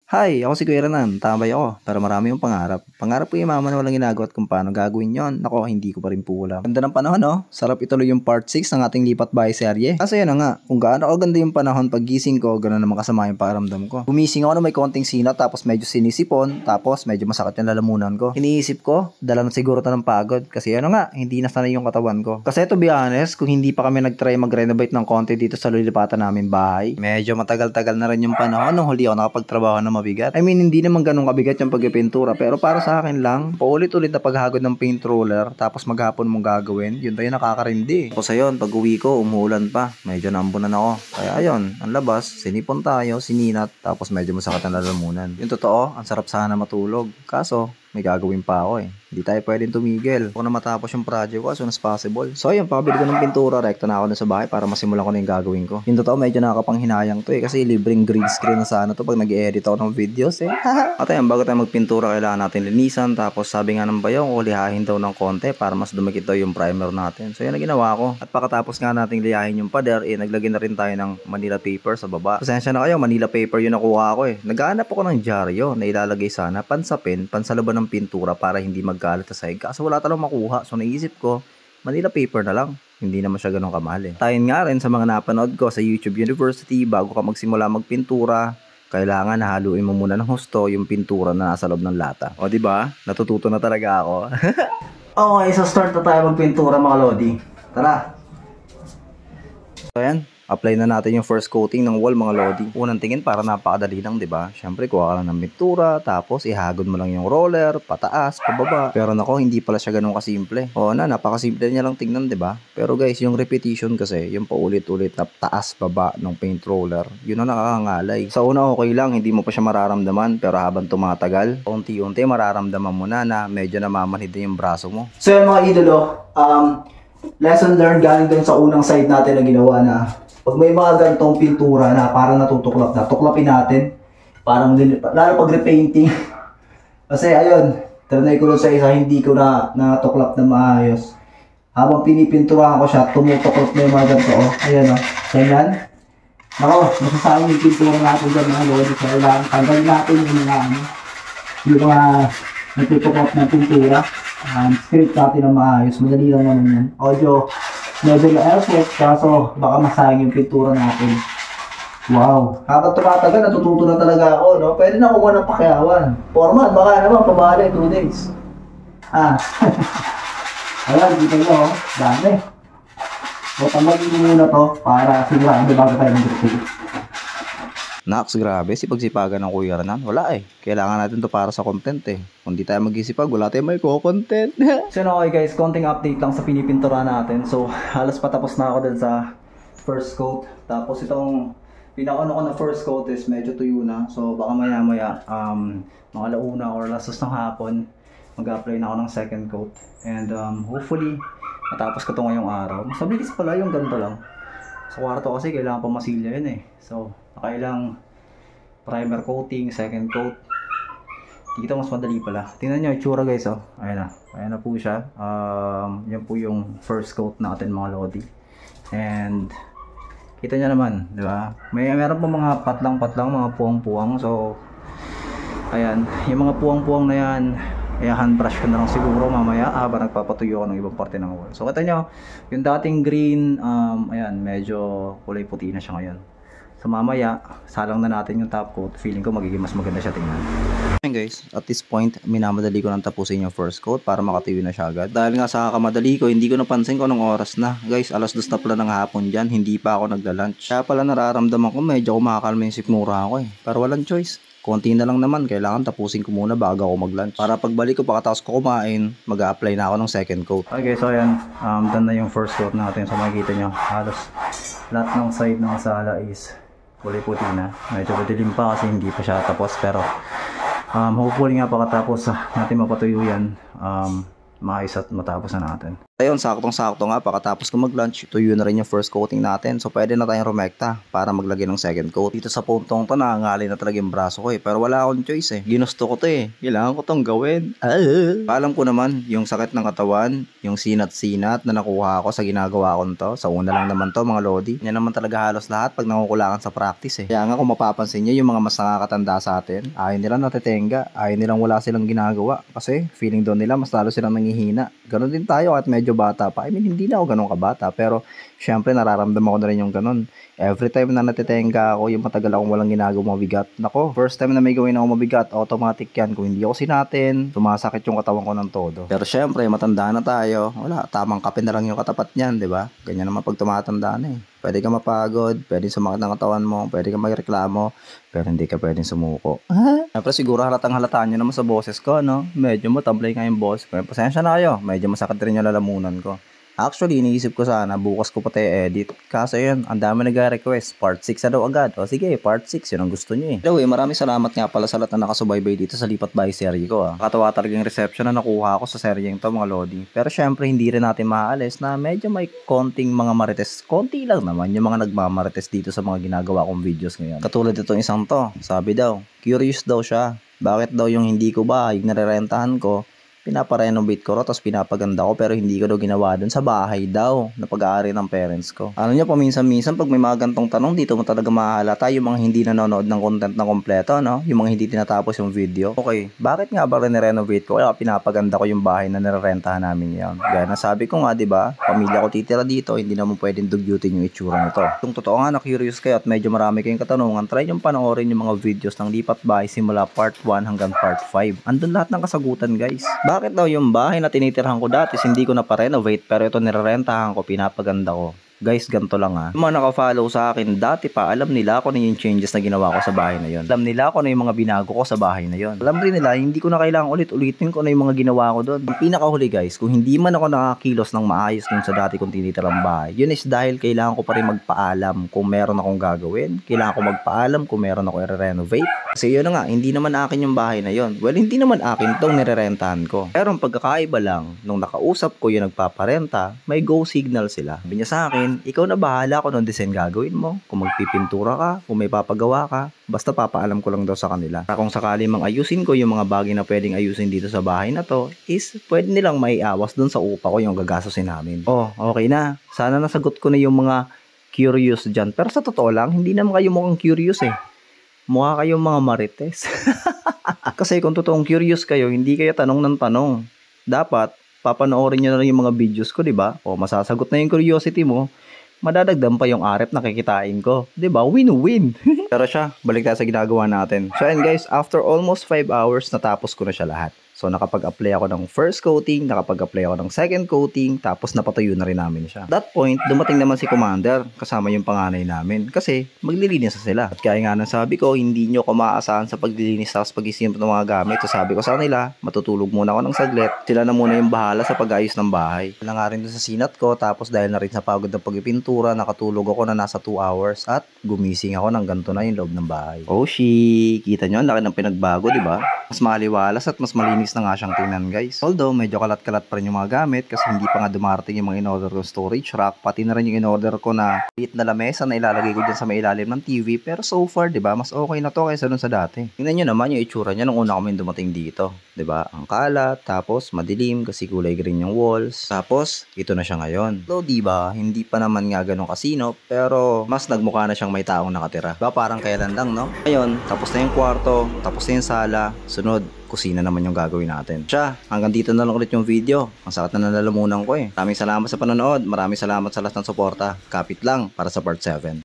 Hi, ako si Kuya Renan. Tambay ako, pero marami yung pangarap. Pangarap ko yung mama na walang ginagawa at kung paano gagawin yon. Nako, hindi ko pa rin po alam. Ganda ng panahon, no? Sarap ituloy yung part 6 ng ating lipat bahay serye. Kasi yan na nga, kung gaano kaganda yung panahon pag gising ko, gano'n naman kasama yung pakiramdam ko. Gumising ako na may konting sinat, tapos medyo sinisipon, tapos medyo masakit yung lalamunan ko. Iniisip ko, dala na siguro ta ng pagod. Kasi ano nga, hindi na sanay yung katawan ko. Kasi to be honest, kung hindi pa kami nag-try mag-renovate ng konti dito sa lilipatan namin bahay, medyo matagal-tagal na rin yung panahon nung huli ako nakapagtrabaho na mabigat. I mean, hindi naman ganun kabigat yung pagpipintura, pero para sa akin lang, paulit-ulit na paghagod ng paint roller, tapos maghapon mong gagawin, yun tayo nakakarindi. Tapos ayun, pag uwi ko, umuulan pa, medyo naambunan ako. Kaya ayun, ang labas, sinipon tayo, sininat, tapos medyo masakit ang lalamunan. Yung totoo, ang sarap sana matulog. Kaso, may gagawin pa ako eh. Hindi tayo pwedeng tumigil. Kung na matapos yung project ko as soon as possible. So ayun, pabili ko ng pintura, rekta na ako na sa bahay para masimulan ko na yung gagawin ko. Yung totoo, medyo nakakapanghinayang to eh. Kasi libreng green screen na sana to pag nag-edit ako ng videos eh. At ayun, bago tayo magpintura, kailangan natin linisan. Tapos sabi nga ng bayong, lihahin daw ng konti para mas dumikit daw yung primer natin. So yan ang ginawa ko. At pagkatapos nga nating lihahin yung pader, eh, naglagay na rin tayo ng Manila paper sa baba. Pasensya na kayo, Manila paper yung nakuha ko eh. Naghahanap ako ng dyaryo na ilalagay sana pansapin, pansalaban ng pintura para hindi magkalat sa sahig. Kaso wala talagang makuha. So naisip ko, Manila paper na lang. Hindi naman siya ganun kamahal eh. Tayo nga rin sa mga napanood ko sa YouTube University, bago ka magsimula magpintura, kailangan haluin mo muna ng husto yung pintura na nasa loob ng lata. O di ba? Natututo na talaga ako. Okay, so start na tayo magpintura mga lodi. Tara. So ayan, apply na natin yung first coating ng wall mga lodi. Unang tingin para napakadali lang, 'di ba? Syempre kuha ka lang ng pintura, tapos ihagod mo lang yung roller, pataas, pababa. Pero nako, hindi pala siya ganoon kasimple. Oo na, napakasimple niya lang tingnan, 'di ba? Pero guys, yung repetition kasi, yung paulit-ulit na taas baba ng paint roller, yun ang nakakangalay. Sa una okay lang, hindi mo pa siya mararamdaman, pero habang tumatagal, unti-unti mararamdaman mo na medyo namamanhid na yung braso mo. So yan mga idolo, lesson learned galing dun sa unang side natin na ginawa na pag may mga gantong pintura na parang natutuklap na, tuklapin natin. Parang, lalo pag repainting. Kasi ayun, trinay ko sa isa, hindi ko na natuklap na maayos. Habang pinipinturahan ko siya, tumutuklap na yung mga ganito. Oh, ayan o, ganyan. Nako, masasayang yung pintura natin dyan mga lodi. Kailangan tanggalin natin yung mga natutuklap ng pintura. Script natin na maayos, madali lang naman yan. Audio, medyo na effort, kaso baka masayang yung pintura natin. Wow! Habang tumatagal, natututo na talaga ako, no? Pwede na kumuha ng pakyawan. Forman, baka naman, pabali, 2 days. Ayan, dito nyo, dami. So, tanggalin mo muna to para sigurado bago tayo mag-repaint. Naks, grabe, sipag-sipagan ng Kuya Renan. Wala eh. Kailangan natin to para sa content eh. Kung di tayo mag-isipag, wala tayong may content. So okay guys, konting update lang sa pinipintura natin. So, halos patapos na ako dun sa first coat. Tapos itong pinakaano ko na first coat is medyo tuyo na. So, baka maya-maya, mga alauna or lasas ng hapon, mag-apply na ako ng second coat. And hopefully, matapos ko ito ngayong araw. Mas mabilis pala yung ganito lang. Sa kwarto kasi kailangan pa masilya yun eh. So, nakailang primer coating, second coat. Dito mas madali pala. Tingnan nyo, itsura guys oh. Ayan na po siya. Yan po yung first coat natin mga lodi. And kita nyo naman, di ba? Meron po mga patlang-patlang, mga puwang-puwang. So, ayan. Yung mga puwang-puwang na yan, hand brush ko na lang siguro mamaya habang nagpapatuyo ako ng ibang parte ng wall. So kita nyo, yung dating green, ayan, medyo kulay puti na siya ngayon. So mamaya, salang na natin yung top coat. Feeling ko magiging mas maganda siya tingnan. Ayan guys, at this point, minamadali ko nang tapusin yung first coat para makatiwi na siya agad. Dahil nga sa kakamadali ko, hindi ko napansin kung anong oras na. Guys, alas 2 na pala ng hapon dyan, hindi pa ako nagla-lunch. Kaya pala nararamdaman ko, medyo kumakalma yung sikmura ako eh. Pero walang choice. Konti na lang naman, kailangan tapusin ko muna bago ako mag-lunch. Para pagbalik ko, pagkatapos ko kumain, mag-a-apply na ako ng second coat. Okay, so ayan, done na yung first coat natin. So makikita nyo, halos lahat ng side ng sala is kulay puti na. Medyo madilim pa kasi hindi pa siya tapos. Pero hopefully nga pagkatapos natin mapatuyo yan, maayos at matapos na natin. Ayun, saktong-sakto nga, pagkatapos ko mag-lunch, tuyo na rin yung first coating natin. So, pwede na tayong rumekta para maglagay ng second coat. Dito sa puntong to, nangangali na talaga yung braso ko pero wala akong choice Ginusto ko to Kailangan ko tong gawin. Alam ko naman, yung sakit ng katawan, yung sinat-sinat na nakuha ko sa ginagawa ko to. Sa una lang naman to, mga lodi. Yan naman talaga halos lahat pag nangukulangan sa practice Kaya nga kung mapapansin nyo, yung mga mas nakakatanda sa atin, ayaw nilang natitenga, ayaw nilang wala silang ginagawa. Kasi feeling doon nila, mas lalo silang nangihina. Ganon din tayo at medyo bata pa. I mean, hindi na ako ganun kabata, pero syempre nararamdaman ko na rin yung ganun. Every time na natitenga ako, yung matagal akong walang ginagawa mabigat. Nako, first time na may gawin ako mabigat, automatic yan. Kung hindi ako sinatin, sumasakit yung katawan ko ng todo. Pero syempre, matanda na tayo. Wala, tamang kape na lang yung katapat niyan, di ba? Ganyan naman pag tumatanda na Pwede ka mapagod, pwede sumakit ng katawan mo, pwede ka magreklamo, pero hindi ka pwedeng sumuko. Siyempre siguro halata nyo naman sa boses ko, no? Medyo matamlay nga yung boses ko. Pasensya na kayo, medyo masakit rin yung lalamunan ko. Actually, iniisip ko sana, bukas ko pati edit. Kaso yun, ang dami nag-request. Part 6 na daw agad. O sige, part 6, yun ang gusto nyo Anyway, maraming salamat nga pala sa lahat na nakasubaybay dito sa Lipat Bahay serye ko Nakatawa talagang reception na nakuha ko sa seryeng to, mga lodi. Pero syempre, hindi rin natin maaalis na medyo may konting mga marites. Konti lang naman yung mga nagmamarites dito sa mga ginagawa kong videos ngayon. Katulad itong isang to, sabi daw, curious daw siya. Bakit daw yung hindi ko ba, yung narerentahan ko, pinaparenovate ko tapos pinapaganda ko pero hindi ko daw ginawa dun sa bahay daw na pag-aari ng parents ko. Ano niya, paminsan-minsan pag may mga gantong tanong dito mo talaga mahalata yung mga hindi nanonood ng content na kompleto, no? Yung mga hindi tinatapos yung video. Okay, bakit nga ba rin-renovate ko? Kaya pinapaganda ko yung bahay na nirerentahan namin yan. Gaya na sabi ko nga, di ba? Pamilya ko titira dito, hindi naman pwedeng dugyutin yung itsura nito. Kung totoo nga na curious kayo at medyo marami kayong katanungan, try yung panoorin yung mga videos ng Lipat Bahay simula part 1 hanggang part 5. Andun lahat ng kasagutan, guys. Bakit daw yung bahay na tinitirhan ko dati hindi ko na pa-renovate pero ito nirerentahan ko, pinapaganda ko? Guys, ganito lang Yung mga naka-follow sa akin, dati pa, alam nila kung ano yung changes na ginawa ko sa bahay na yon. Alam nila kung ano yung mga binago ko sa bahay na yon. Alam rin nila, hindi ko na kailangan ulit-ulitin kung ano yung mga ginawa ko doon. Ang pinakahuli guys, kung hindi man ako nakakilos ng maayos dun sa dati kong tinitirang bahay, yun is dahil kailangan ko pa rin magpaalam kung meron akong gagawin. Kailangan ko magpaalam kung meron ako i-renovate. Kasi yun na nga, hindi naman akin yung bahay na yon. Well, hindi naman akin itong nirerentahan ko. Pero ang pagkakaiba lang, nung nakausap ko yung nagpaparenta, may go signal sila. Sabi niya sa akin, ikaw na bahala kung anong design gagawin mo. Kung magpipintura ka, kung may papagawa ka, basta papaalam ko lang daw sa kanila. Para kung sakali mang ayusin ko yung mga bagay na pwedeng ayusin dito sa bahay na to, is pwede nilang maiawas dun sa upa ko yung gagastusin namin. Oh, okay na. Sana nasagot ko na yung mga curious dyan. Pero sa totoo lang, hindi naman kayo mukhang curious Mukha kayong mga marites. Kasi kung totoong curious kayo, hindi kayo tanong ng tanong. Dapat, papanoorin nyo na lang yung mga videos ko, diba? O masasagot na yung curiosity mo, madadagdan pa yung arep na kikitain ko. 'Di ba? Win-win. Pero siya, balik tayo sa ginagawa natin. So and guys, after almost 5 hours, natapos ko na siya lahat. So nakapag-apply ako ng first coating, nakapag-apply ako ng second coating, tapos napatuyo na rin namin siya. At that point, dumating naman si Commander, kasama yung panganay namin, kasi maglilinis na sila. At kaya nga nang sabi ko, hindi nyo ko maaasahan sa paglilinis sa pag-isimp ng mga gamit. So sabi ko sa kanila, matutulog muna ako ng saglit. Sila na muna yung bahala sa pag-ayos ng bahay. Wala nga rin doon sa sinat ko, tapos dahil na rin sa pagod ng pagpipintura, nakatulog ako na nasa 2 hours at gumising ako ng ganito na yung loob ng bahay. Oh shi, kita nyo, ang laki ng pinagbago, di ba? Mas maliwalas at mas malinis na nga siyang tingnan, guys. Although medyo kalat-kalat pa rin yung mga gamit kasi hindi pa nga dumarating yung mga in-order ko storage rack, pati na rin yung in-order ko na liit na lamesa na ilalagay ko dyan sa may ilalim ng TV. Pero so far, di ba, mas okay na to kaysa dun sa dati. Tingnan nyo naman yung itsura niya nung una kami dumating dito. Di ba? Ang kalat, tapos madilim kasi kulay green yung walls. Tapos, ito na siya ngayon. So, di ba, hindi pa naman nga ganun kasino, pero mas nagmukha na siyang may taong nakatira. Diba, parang kailan lang, no? Ngayon, tapos na yung kwarto, tapos na yung sala, sunod, kusina naman yung gagawin natin. Siya, hanggang dito na lang ulit yung video. Ang sakit na nalalamunan ko Maraming salamat sa panonood. Maraming salamat sa lahat ng suporta. Kapit lang para sa part 7.